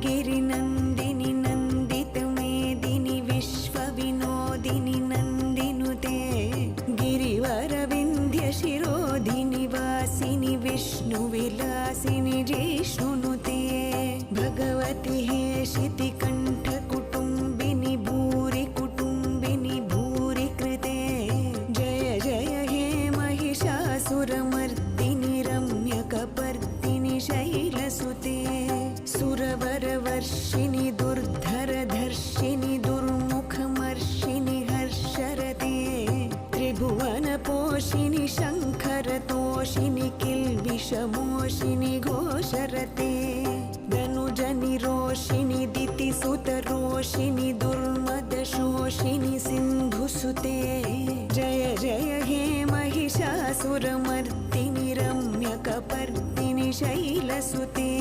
गिरिनन्दिनि नन्दितमेदिनि विश्वविनोदिनि नन्दिनुते गिरिवरविन्ध्यशिरोधिनि वासिनि विष्णुविलासिनि जिष्णुनुते भगवति हेशितिकण्ठकुटुम्बिनि भूरि कुटुम्बिनि भूरि कृते जय जय हे महिषासुरमर्दिनि रम्यकपर्दिनि शैलसुते सुरवरवर्षिणि दुर्धरधर्षिणि दुर्मुखमर्षिणि हर्षरते त्रिभुवनपोषिणि शङ्खरतोषिणि किल्बिषमोषिणि घोषरते धनुजनिरोषिणि दितिसुतरोषिणि दुर्मदशोषिणि सिन्धुसुते जय जय हे महिषासुरमर्दिनि रम्यकपर्दिनि शैलसुते।